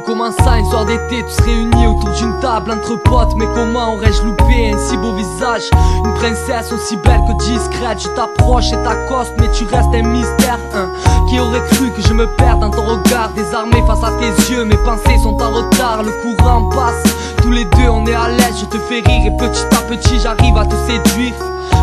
comment ça, une soir d'été, tous réunis autour d'une table entre potes. Mais comment aurais-je loupé un si beau visage, une princesse aussi belle que discrète. Je t'approche et t'accoste, mais tu restes un mystère, hein. Qui aurait cru que je me perde dans ton regard, désarmé face à tes yeux. Mes pensées sont en retard, le courant passe. Tous les deux on est à l'aise, je te fais rire et petit à petit j'arrive à te séduire.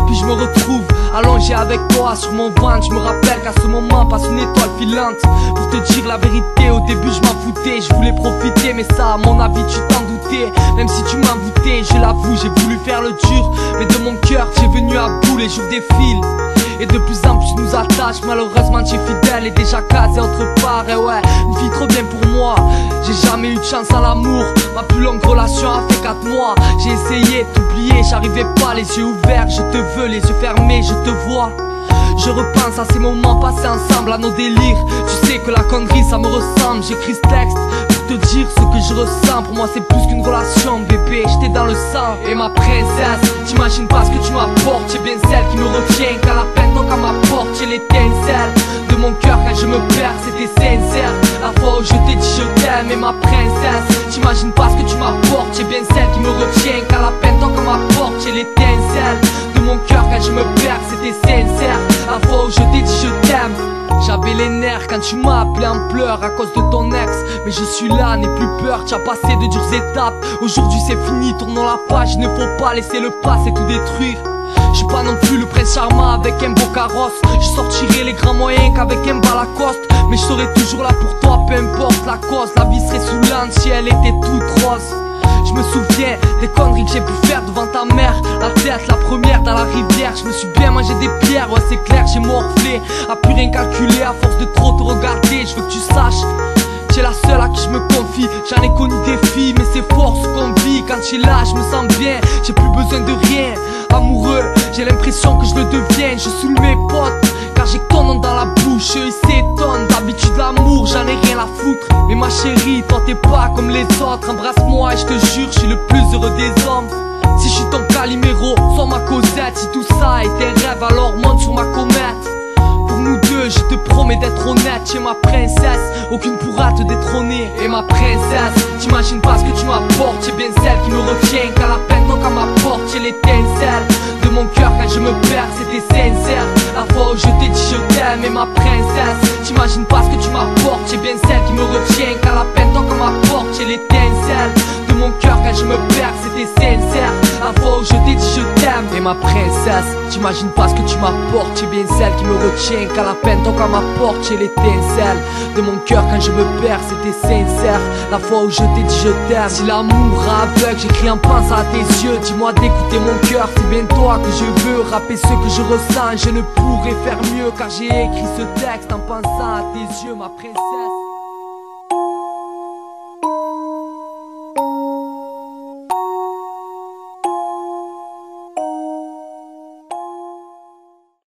Puis je me retrouve allongé avec toi sur mon ventre. Je me rappelle qu'à ce moment passe une étoile filante. Pour te dire la vérité, au début je m'en foutais, je voulais profiter, mais ça à mon avis tu t'en doutais. Même si tu m'en doutais, je l'avoue, j'ai voulu faire le dur, mais de mon cœur j'ai venu à bout, les jours défilent. Et de plus en plus nous attache, malheureusement tu es fidèle et déjà casé autre part. Et ouais, une fille trop bien pour moi, j'ai jamais eu de chance à l'amour. Ma plus longue relation a fait 4 mois. J'ai essayé de t'oublier, j'arrivais pas, les yeux ouverts, je te veux, les yeux fermés, je te vois. Je repense à ces moments passés ensemble, à nos délires. Tu sais que la connerie ça me ressemble. J'écris ce texte pour te dire ce que je ressens. Pour moi c'est plus qu'une relation, bébé, j'étais dans le sang. Et ma princesse, t'imagines pas ce que tu m'apportes. C'est bien celle qui me retient, qu'à la peine donc à ma porte. J'ai l'étincelle de mon cœur quand je me perds, c'était sincère. La fois où je t'ai dit je t'aime. Et ma princesse, t'imagines pas ce que tu m'apportes. C'est bien celle qui me retient, qu'à la peine donc à ma porte. J'ai l'étincelle de mon cœur quand je me perds, c'était sincère. La fois où je t'ai dit je t'aime. J'avais les nerfs quand tu m'as appelé en pleurs à cause de ton ex. Mais je suis là, n'aie plus peur, tu as passé de dures étapes. Aujourd'hui c'est fini, tournons la page, il ne faut pas laisser le passé tout détruire. Je suis pas non plus le prince charmant avec un beau carrosse. Je sortirai les grands moyens qu'avec un bal à coste. Mais je serai toujours là pour toi, peu importe la cause. La vie serait saoulante si elle était toute rose. Je me souviens des conneries que j'ai pu faire devant ta mère. La tête, la première dans la rivière. Je me suis bien mangé des pierres, ouais c'est clair, j'ai morflé. À plus rien calculer, à force de trop te regarder. Je veux que tu saches, tu es la seule à qui je me confie. J'en ai connu des filles, mais c'est fort ce qu'on vit. Quand tu es là, je me sens bien, j'ai plus besoin de rien. Amoureux, j'ai l'impression que je le deviens. Je saoule mes potes, car j'ai ton nom dans la bouche. Ils s'étonnent, d'habitude l'amour, j'en ai rien à foutre. Mais ma chérie, toi t'es pas comme les autres. Embrasse-moi et je te jure, je suis le plus heureux des hommes. Si je suis ton Calimero, sois ma Cosette. Si tout ça est un rêve, alors monte sur ma comète. Pour nous deux, je te promets d'être honnête. Tu es ma princesse, aucune pourra te détrôner. Et ma princesse, t'imagines pas ce que tu m'apportes. Tu es bien celle qui me retient, qu'à la peine donc à ma porte. J'ai l'étincelle de mon cœur quand je me perds, c'était sincère. La fois où je t'ai dit je t'aime. Et ma princesse, t'imagines pas ce que tu m'apportes. Tu es bien celle qui me retient, qu'à la peine donc à ma porte. J'ai l'étincelle de mon cœur quand je me perds, c'était sincère. La fois où je t'ai dit je t'aime. Et ma princesse, t'imagines pas ce que tu m'apportes. Tu es bien celle qui me retient, qu'à la peine donc à ma porte. J'ai l'étincelle de mon cœur quand je me perds, c'était sincère. La fois où je t'ai dit je t'aime. Si l'amour aveugle, j'écris en pensant à tes yeux. Dis-moi d'écouter mon cœur, c'est bien toi que je veux. Rapper ce que je ressens, je ne pourrais faire mieux, car j'ai écrit ce texte en pensant à tes yeux, ma princesse.